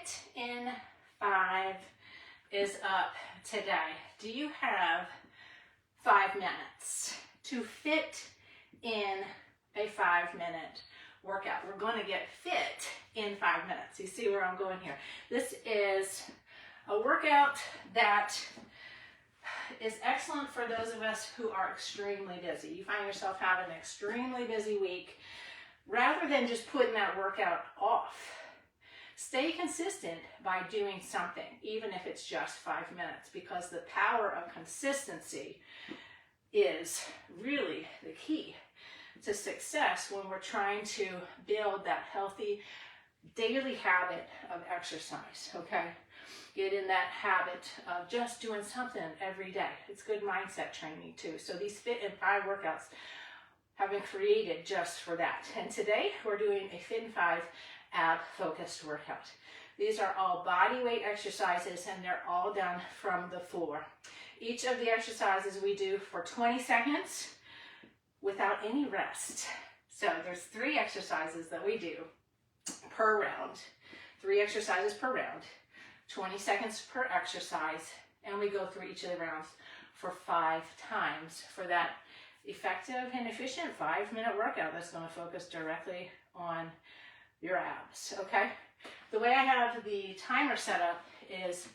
Fit in 5 is up today. Do you have 5 minutes to fit in a 5-minute workout? We're going to get fit in 5 minutes. You see where I'm going here? This is a workout that is excellent for those of us who are extremely busy. You find yourself having an extremely busy week. Rather than just putting that workout off, stay consistent by doing something, even if it's just 5 minutes, because the power of consistency is really the key to success when we're trying to build that healthy daily habit of exercise, okay? Get in that habit of just doing something every day. It's good mindset training too. So these Fit in 5 workouts have been created just for that. And today we're doing a Fit in 5 ab focused workout. These are all body weight exercises and they're all done from the floor. Each of the exercises we do for 20 seconds without any rest. So there's 3 exercises that we do per round. 3 exercises per round, 20 seconds per exercise, and we go through each of the rounds for 5 times for that effective and efficient 5-minute workout that's going to focus directly on your abs, okay? The way I have the timer set up is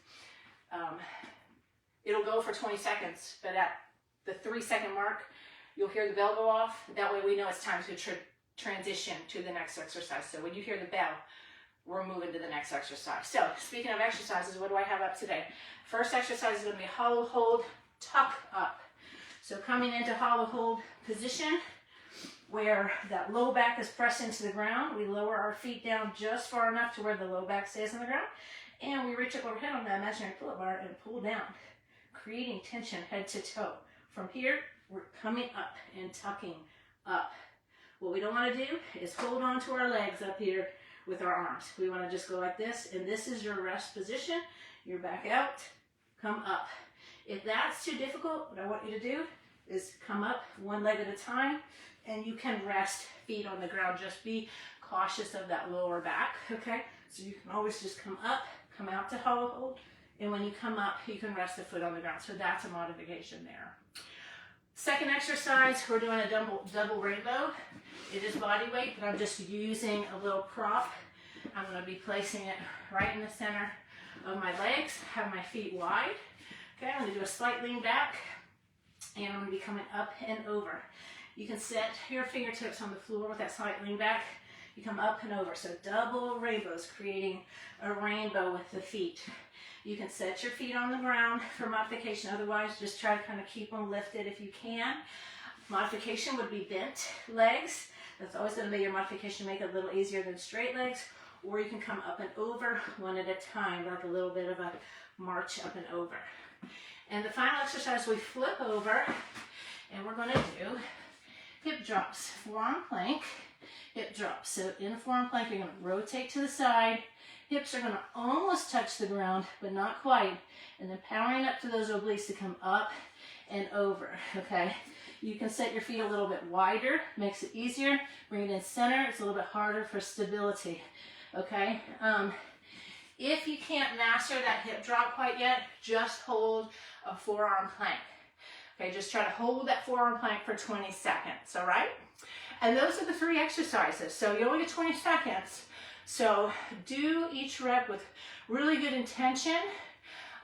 it'll go for 20 seconds, but at the 3-second mark, you'll hear the bell go off. That way we know it's time to transition to the next exercise. So when you hear the bell, we're moving to the next exercise. So speaking of exercises, what do I have up today? First exercise is going to be hollow hold, tuck up. So coming into hollow hold position where that low back is pressed into the ground, we lower our feet down just far enough to where the low back stays on the ground, and we reach up overhead on that imaginary pull-up bar and pull down, creating tension head to toe. From here, we're coming up and tucking up. What we don't want to do is hold on to our legs up here with our arms. We want to just go like this, and this is your rest position. Your back out, come up. If that's too difficult, what I want you to do is come up one leg at a time, and you can rest feet on the ground. Just be cautious of that lower back, okay? So you can always just come up, come out to hollow hold, and when you come up, you can rest the foot on the ground. So that's a modification there. Second exercise, we're doing a double rainbow. It is body weight, but I'm just using a little prop. I'm going to be placing it right in the center of my legs, have my feet wide. Okay, I'm going to do a slight lean back, and I'm going to be coming up and over. You can set your fingertips on the floor with that slight lean back. You come up and over. So double rainbows, creating a rainbow with the feet. You can set your feet on the ground for modification. Otherwise, just try to kind of keep them lifted if you can. Modification would be bent legs. That's always going to be your modification, make it a little easier than straight legs. Or you can come up and over one at a time, like a little bit of a march up and over. And the final exercise, we flip over, and we're going to do hip drops. Forearm plank, hip drops. So in a forearm plank, you're going to rotate to the side. Hips are going to almost touch the ground, but not quite. And then powering up to those obliques to come up and over, okay? You can set your feet a little bit wider, makes it easier. Bring it in center, it's a little bit harder for stability, okay? If you can't master that hip drop quite yet, just hold a forearm plank. Okay, just try to hold that forearm plank for 20 seconds, all right? And those are the 3 exercises. So you only get 20 seconds. So do each rep with really good intention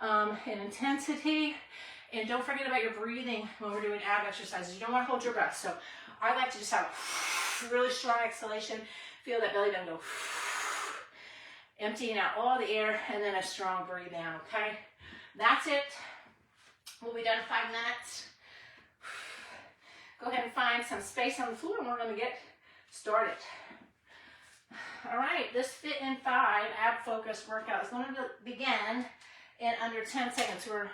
and intensity. And don't forget about your breathing when we're doing ab exercises. You don't want to hold your breath. So I like to just have a really strong exhalation. Feel that belly button go. Emptying out all the air, and then a strong breathe in, okay? That's it. We'll be done in 5 minutes. Go ahead and find some space on the floor, and we're going to get started. All right, this Fit in 5 ab-focused workout is going to begin in under 10 seconds. We're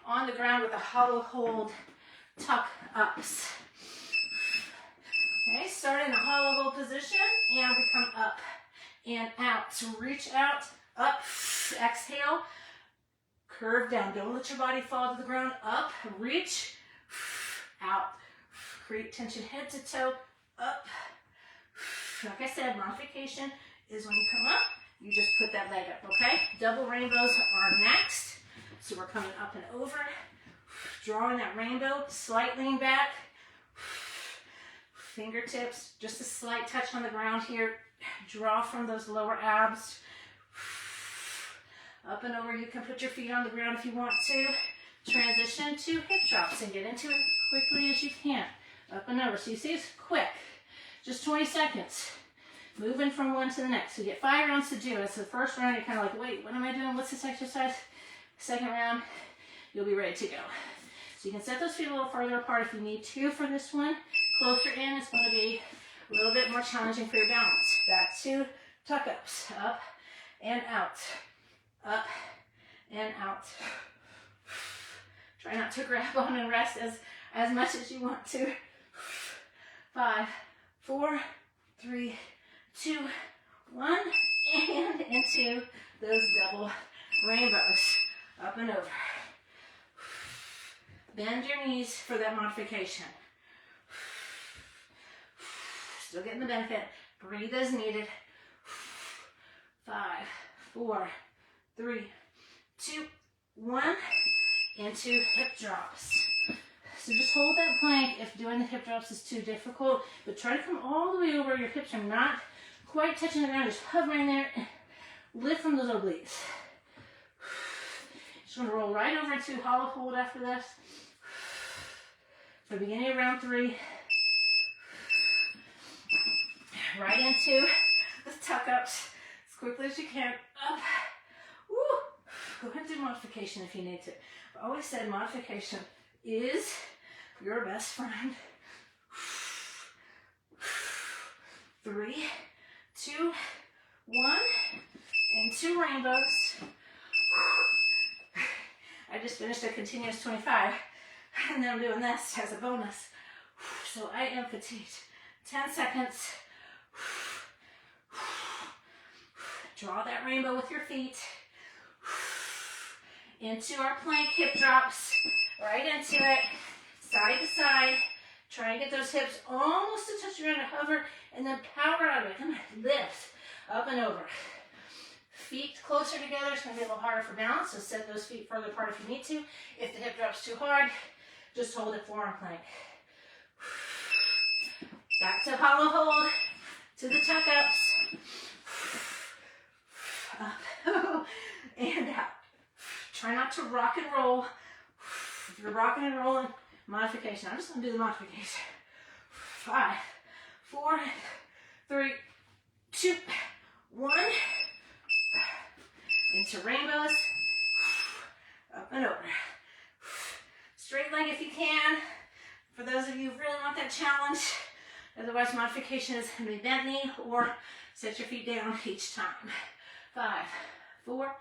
on the ground with a hollow hold tuck-ups. Okay, start in a hollow hold position, and we come up and out. So reach out, up, exhale, curve down. Don't let your body fall to the ground. Up, reach, out. Create tension head to toe, up. Like I said, modification is when you come up you just put that leg up, okay? Double rainbows are next. So we're coming up and over, drawing that rainbow, slight lean back, fingertips, just a slight touch on the ground here. Draw from those lower abs. Up and over, you can put your feet on the ground if you want to. Transition to hip drops and get into it as quickly as you can. Up and over. So you see it's quick. Just 20 seconds. Moving from one to the next. So you get 5 rounds to do it. So the first round, you're kind of like, wait, what am I doing? What's this exercise? Second round, you'll be ready to go. So you can set those feet a little further apart if you need to for this one. Closer in, it's going to be a little bit more challenging for your balance. Back to tuck-ups. Up and out. Up and out. Try not to grab on and rest as much as you want to. 5, 4, 3, 2, 1, and into those double rainbows. Up and over. Bend your knees for that modification. Still getting the benefit. Breathe as needed. 5, 4, 3, 2, 1. Into hip drops. So just hold that plank if doing the hip drops is too difficult, but try to come all the way over. Your hips are not quite touching the ground, just hovering there. Lift from those obliques. Just going to roll right over into hollow hold after this. For the beginning of round 3. Right into the tuck-ups as quickly as you can. Up. Woo. Go ahead and do modification if you need to. I've always said modification is your best friend. 3, 2, 1, and 2 rainbows. I just finished a continuous 25, and then I'm doing this as a bonus. So I am fatigued. 10 seconds. Draw that rainbow with your feet. Into our plank hip drops. Right into it. Side to side. Try and get those hips almost to touch the ground and hover, and then power out of it. Come on, lift. Up and over. Feet closer together. It's going to be a little harder for balance, so set those feet further apart if you need to. If the hip drop's too hard, just hold it forearm plank. Back to hollow hold. To the tuck-ups. Up and out. Try not to rock and roll. If you're rocking and rolling, modification. I'm just going to do the modification. 5, 4, 3, 2, 1. Into rainbows. Up and over. Straight leg if you can. For those of you who really want that challenge. Otherwise, modification is going to be bent knee or set your feet down each time. 5, 4,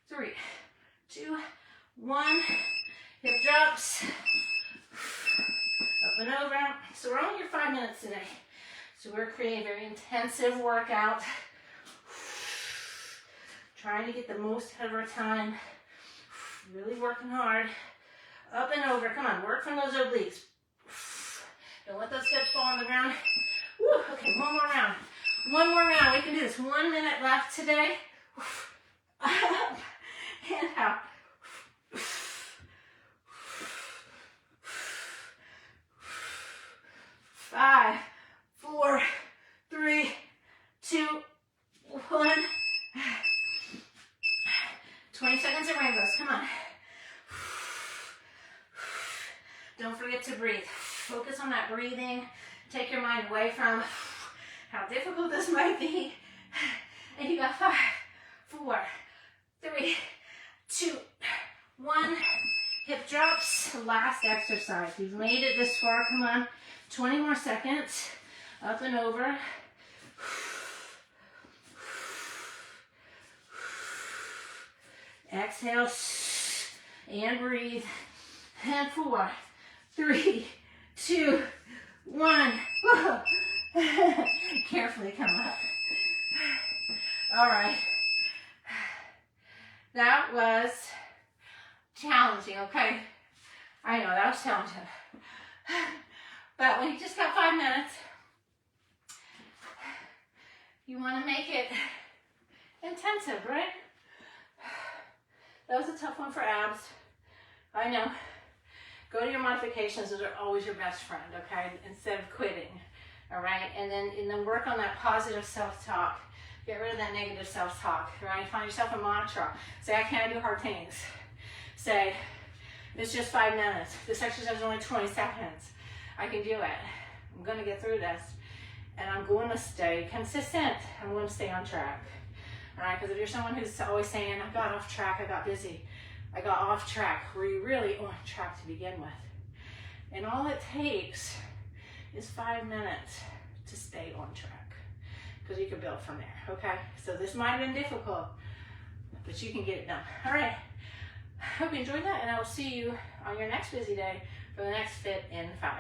3, 2, 1. Hip drops. Up and over. So we're only here 5 minutes today. So we're creating a very intensive workout. Trying to get the most out of our time. Really working hard. Up and over. Come on, work from those obliques. Don't let those hips fall on the ground. Woo, okay, one more round. One more round. We can do this. 1 minute left today. Up and out. 5, 4, 3, 2, 1. 20 seconds of rainbows. Come on. Don't forget to breathe. Focus on that breathing. Take your mind away from how difficult this might be. And you got 5, 4, 3, 2, 1. Hip drops. Last exercise. You've made it this far. Come on. 20 more seconds. Up and over. Exhale. And breathe. And 4, 3, 2, 1. Carefully come up. All right. That was challenging, okay? I know, that was challenging. But we just got 5 minutes. You want to make it intensive, right? That was a tough one for abs. I know. Go to your modifications. Those are always your best friend, okay? Instead of quitting, all right? And then work on that positive self-talk. Get rid of that negative self-talk, right? Find yourself a mantra. Say, I can't do hard things. Say, it's just 5 minutes. This exercise is only 20 seconds. I can do it. I'm going to get through this. And I'm going to stay consistent. I'm going to stay on track. All right? Because if you're someone who's always saying, I got off track, I got busy, I got off track, were you really on track to begin with? And all it takes is 5 minutes to stay on track. Because you can build from there, okay? So this might have been difficult, but you can get it done. All right. Hope you enjoyed that, and I will see you on your next busy day for the next Fit in 5.